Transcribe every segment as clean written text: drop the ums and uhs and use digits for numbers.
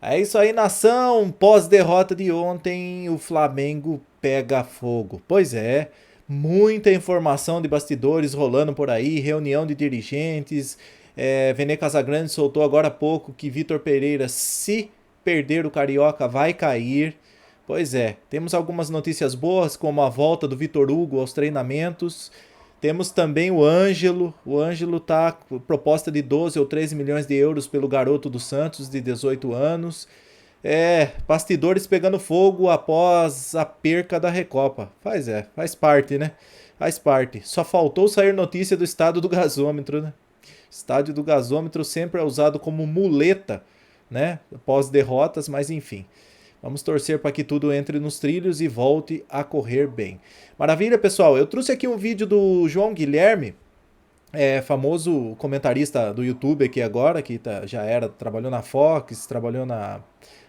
É isso aí, nação. Pós-derrota de ontem, o Flamengo pega fogo. Pois é, muita informação de bastidores rolando por aí, reunião de dirigentes. Vene Casagrande soltou agora há pouco que Vitor Pereira, se perder o Carioca, vai cair. Pois é, temos algumas notícias boas, como a volta do Vitor Hugo aos treinamentos. Temos também o Ângelo. O Ângelo tá com proposta de 12 ou 13 milhões de euros pelo garoto do Santos, de 18 anos. Bastidores pegando fogo após a perca da Recopa. Faz parte, né? Faz parte. Só faltou sair notícia do estado do gasômetro, né? Estádio do gasômetro sempre é usado como muleta, né? Após derrotas, mas enfim. Vamos torcer para que tudo entre nos trilhos e volte a correr bem. Maravilha, pessoal. Eu trouxe aqui um vídeo do João Guilherme, famoso comentarista do YouTube aqui agora, que trabalhou na Fox,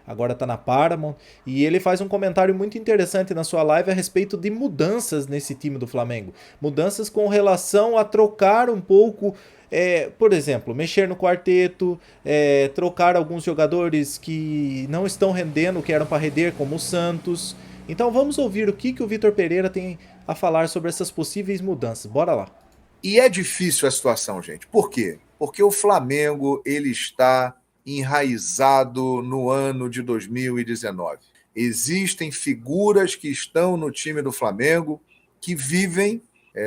agora tá na Paramount, e ele faz um comentário muito interessante na sua live a respeito de mudanças nesse time do Flamengo. Mudanças com relação a trocar um pouco, por exemplo, mexer no quarteto, trocar alguns jogadores que não estão rendendo, que eram para render, como o Santos. Então vamos ouvir o que o Vitor Pereira tem a falar sobre essas possíveis mudanças. Bora lá. E é difícil a situação, gente. Por quê? Porque o Flamengo ele está enraizado no ano de 2019. Existem figuras que estão no time do Flamengo que vivem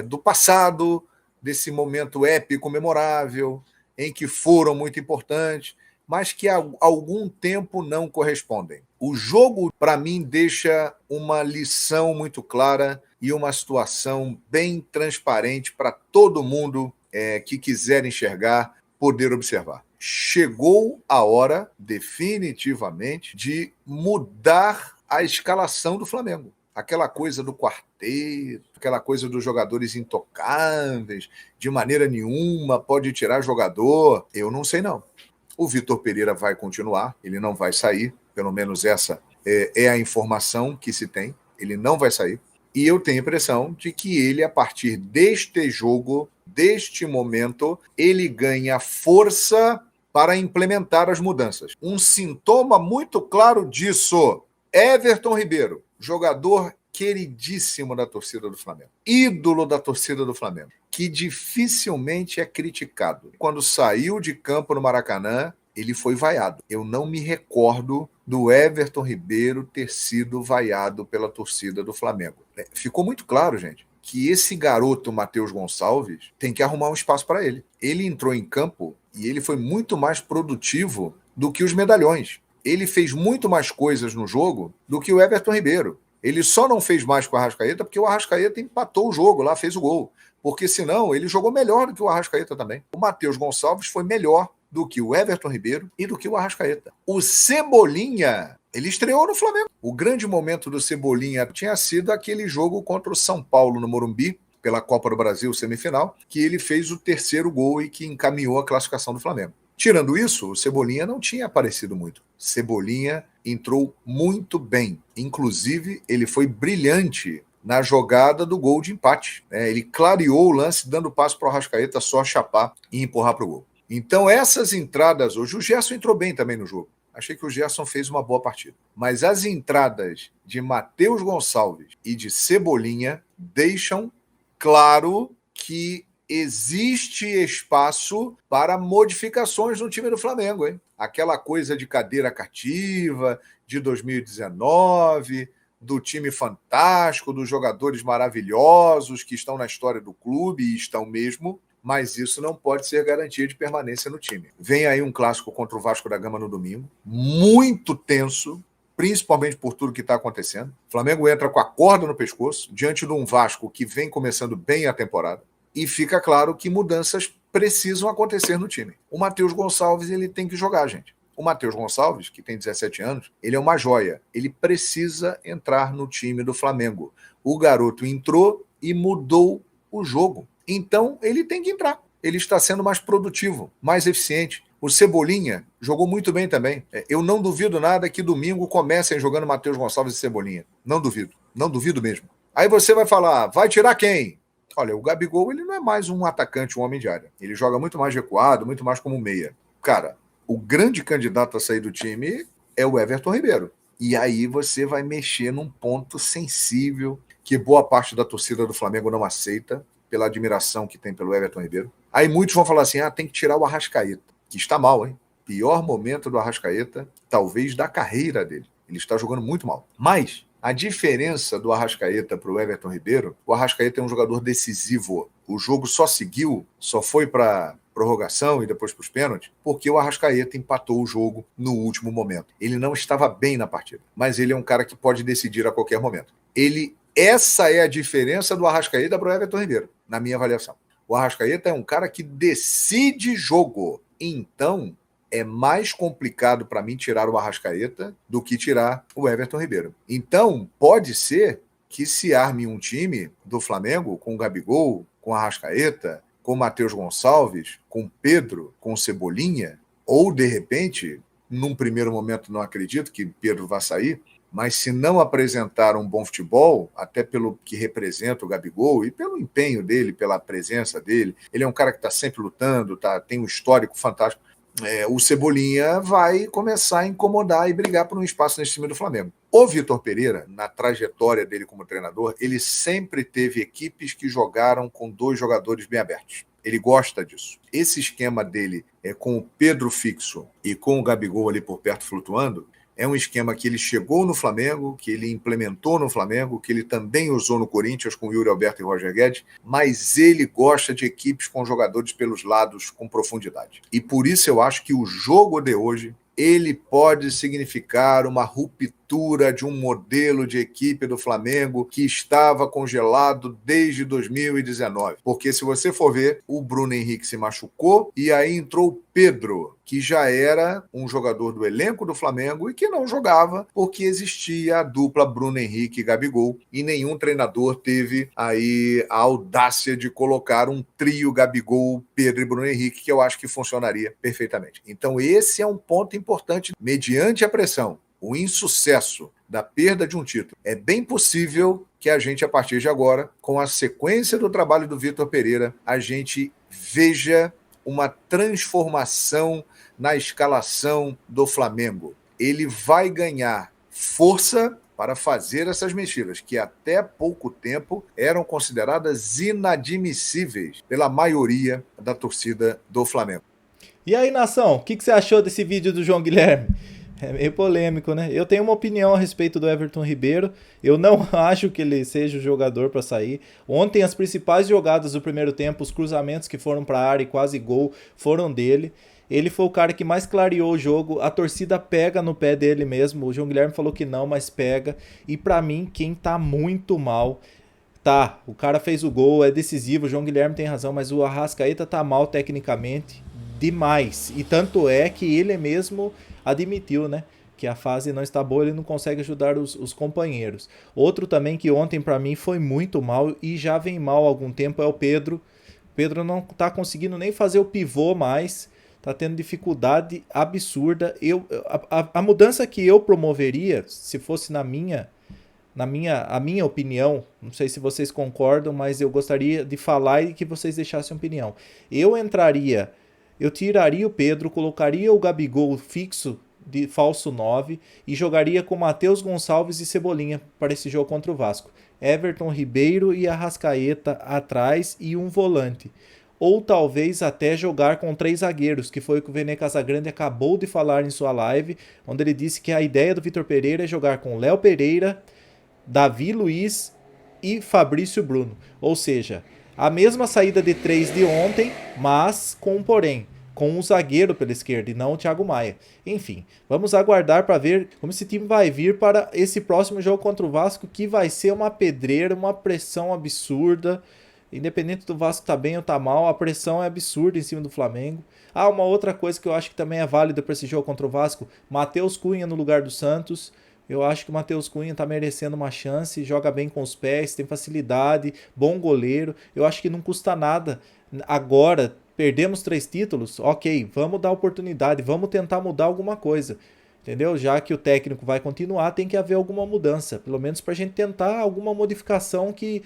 do passado, desse momento épico, memorável, em que foram muito importantes, mas que há algum tempo não correspondem. O jogo, para mim, deixa uma lição muito clara e uma situação bem transparente para todo mundo que quiser enxergar, poder observar. Chegou a hora, definitivamente, de mudar a escalação do Flamengo. Aquela coisa do quarteto, aquela coisa dos jogadores intocáveis, de maneira nenhuma pode tirar jogador. Eu não sei, não. O Vitor Pereira vai continuar, ele não vai sair, pelo menos essa é a informação que se tem, ele não vai sair. E eu tenho a impressão de que ele, a partir deste jogo, deste momento, ele ganha força para implementar as mudanças. Um sintoma muito claro disso, Everton Ribeiro, jogador queridíssimo da torcida do Flamengo, ídolo da torcida do Flamengo, que dificilmente é criticado. Quando saiu de campo no Maracanã, ele foi vaiado. Eu não me recordo do Everton Ribeiro ter sido vaiado pela torcida do Flamengo. Ficou muito claro, gente, que esse garoto, Matheus Gonçalves, tem que arrumar um espaço para ele. Ele entrou em campo e ele foi muito mais produtivo do que os medalhões. Ele fez muito mais coisas no jogo do que o Everton Ribeiro. Ele só não fez mais com o Arrascaeta porque o Arrascaeta empatou o jogo lá, fez o gol. Porque senão ele jogou melhor do que o Arrascaeta também. O Matheus Gonçalves foi melhor do que o Everton Ribeiro e do que o Arrascaeta. O Cebolinha, ele estreou no Flamengo. O grande momento do Cebolinha tinha sido aquele jogo contra o São Paulo no Morumbi, pela Copa do Brasil semifinal, que ele fez o terceiro gol e que encaminhou a classificação do Flamengo. Tirando isso, o Cebolinha não tinha aparecido muito. Cebolinha entrou muito bem. Inclusive, ele foi brilhante na jogada do gol de empate. Ele clareou o lance, dando passo para o Arrascaeta só chapar e empurrar para o gol. Então, essas entradas hoje, o Gerson entrou bem também no jogo. Achei que o Gerson fez uma boa partida. Mas as entradas de Matheus Gonçalves e de Cebolinha deixam claro que existe espaço para modificações no time do Flamengo, hein? Aquela coisa de cadeira cativa de 2019, do time fantástico, dos jogadores maravilhosos que estão na história do clube e estão mesmo, mas isso não pode ser garantia de permanência no time. Vem aí um clássico contra o Vasco da Gama no domingo, muito tenso, principalmente por tudo que está acontecendo. O Flamengo entra com a corda no pescoço, diante de um Vasco que vem começando bem a temporada, e fica claro que mudanças precisam acontecer no time. O Matheus Gonçalves, ele tem que jogar, gente. O Matheus Gonçalves, que tem 17 anos, ele é uma joia. Ele precisa entrar no time do Flamengo. O garoto entrou e mudou o jogo. Então, ele tem que entrar. Ele está sendo mais produtivo, mais eficiente. O Cebolinha jogou muito bem também. Eu não duvido nada que domingo comecem jogando Matheus Gonçalves e Cebolinha. Não duvido. Não duvido mesmo. Aí você vai falar, vai tirar quem? Olha, o Gabigol, ele não é mais um atacante, um homem de área. Ele joga muito mais recuado, muito mais como meia. Cara, o grande candidato a sair do time é o Everton Ribeiro. E aí você vai mexer num ponto sensível que boa parte da torcida do Flamengo não aceita, pela admiração que tem pelo Everton Ribeiro. Aí muitos vão falar assim, tem que tirar o Arrascaeta, que está mal, hein? Pior momento do Arrascaeta, talvez da carreira dele. Ele está jogando muito mal. Mas a diferença do Arrascaeta para o Everton Ribeiro, o Arrascaeta é um jogador decisivo. O jogo só seguiu, só foi para prorrogação e depois para os pênaltis, porque o Arrascaeta empatou o jogo no último momento. Ele não estava bem na partida, mas ele é um cara que pode decidir a qualquer momento. Essa é a diferença do Arrascaeta para o Everton Ribeiro, na minha avaliação. O Arrascaeta é um cara que decide jogo. Então, é mais complicado para mim tirar o Arrascaeta do que tirar o Everton Ribeiro. Então, pode ser que se arme um time do Flamengo com o Gabigol, com o Arrascaeta, com o Matheus Gonçalves, com o Pedro, com o Cebolinha, ou, de repente, num primeiro momento não acredito que Pedro vá sair, mas se não apresentar um bom futebol, até pelo que representa o Gabigol e pelo empenho dele, pela presença dele, ele é um cara que está sempre lutando, tem um histórico fantástico, o Cebolinha vai começar a incomodar e brigar por um espaço nesse time do Flamengo. O Vitor Pereira, na trajetória dele como treinador, ele sempre teve equipes que jogaram com 2 jogadores bem abertos. Ele gosta disso. Esse esquema dele com o Pedro fixo e com o Gabigol ali por perto flutuando, é um esquema que ele chegou no Flamengo, que ele implementou no Flamengo, que ele também usou no Corinthians com Yuri Alberto e Roger Guedes, mas ele gosta de equipes com jogadores pelos lados com profundidade. E por isso eu acho que o jogo de hoje ele pode significar uma ruptura de um modelo de equipe do Flamengo que estava congelado desde 2019. Porque se você for ver, o Bruno Henrique se machucou e aí entrou o Pedro, que já era um jogador do elenco do Flamengo e que não jogava porque existia a dupla Bruno Henrique e Gabigol e nenhum treinador teve aí a audácia de colocar um trio Gabigol, Pedro e Bruno Henrique, que eu acho que funcionaria perfeitamente. Então esse é um ponto importante. Mediante a pressão, o insucesso da perda de um título, é bem possível que a gente, a partir de agora, com a sequência do trabalho do Vitor Pereira, a gente veja uma transformação na escalação do Flamengo. Ele vai ganhar força para fazer essas mexidas, que até pouco tempo eram consideradas inadmissíveis pela maioria da torcida do Flamengo. E aí, nação, o que você achou desse vídeo do João Guilherme? É meio polêmico, né? Eu tenho uma opinião a respeito do Everton Ribeiro. Eu não acho que ele seja o jogador para sair. Ontem, as principais jogadas do primeiro tempo, os cruzamentos que foram para a área e quase gol, foram dele. Ele foi o cara que mais clareou o jogo. A torcida pega no pé dele mesmo. O João Guilherme falou que não, mas pega. E para mim, quem tá muito mal... o cara fez o gol, é decisivo, o João Guilherme tem razão, mas o Arrascaeta tá mal tecnicamente demais. E tanto é que ele mesmo admitiu, né? Que a fase não está boa, ele não consegue ajudar os companheiros. Outro também que ontem para mim foi muito mal e já vem mal há algum tempo é o Pedro. O Pedro não tá conseguindo nem fazer o pivô mais, tá tendo dificuldade absurda. A mudança que eu promoveria, se fosse a minha opinião, não sei se vocês concordam, mas eu gostaria de falar e que vocês deixassem opinião. Eu tiraria o Pedro, colocaria o Gabigol fixo de falso 9 e jogaria com Matheus Gonçalves e Cebolinha para esse jogo contra o Vasco. Everton Ribeiro e Arrascaeta atrás e um volante. Ou talvez até jogar com 3 zagueiros, que foi o que o Vene Casagrande acabou de falar em sua live, onde ele disse que a ideia do Vitor Pereira é jogar com Léo Pereira, Davi Luiz e Fabrício Bruno. Ou seja, a mesma saída de 3 de ontem, mas com um porém, com um zagueiro pela esquerda e não o Thiago Maia. Enfim, vamos aguardar para ver como esse time vai vir para esse próximo jogo contra o Vasco, que vai ser uma pedreira, uma pressão absurda. Independente do Vasco tá bem ou tá mal, a pressão é absurda em cima do Flamengo. Uma outra coisa que eu acho que também é válida para esse jogo contra o Vasco, Matheus Cunha no lugar do Santos. Eu acho que o Matheus Cunha tá merecendo uma chance, joga bem com os pés, tem facilidade, bom goleiro. Eu acho que não custa nada. Agora, perdemos 3 títulos, ok, vamos dar oportunidade, vamos tentar mudar alguma coisa. Entendeu? Já que o técnico vai continuar, tem que haver alguma mudança. Pelo menos pra gente tentar alguma modificação que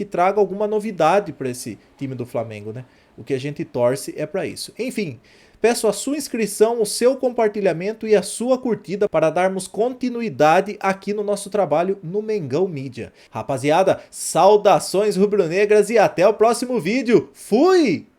traga alguma novidade para esse time do Flamengo, né? O que a gente torce é para isso. Enfim, peço a sua inscrição, o seu compartilhamento e a sua curtida para darmos continuidade aqui no nosso trabalho no Mengão Mídia. Rapaziada, saudações rubro-negras e até o próximo vídeo. Fui!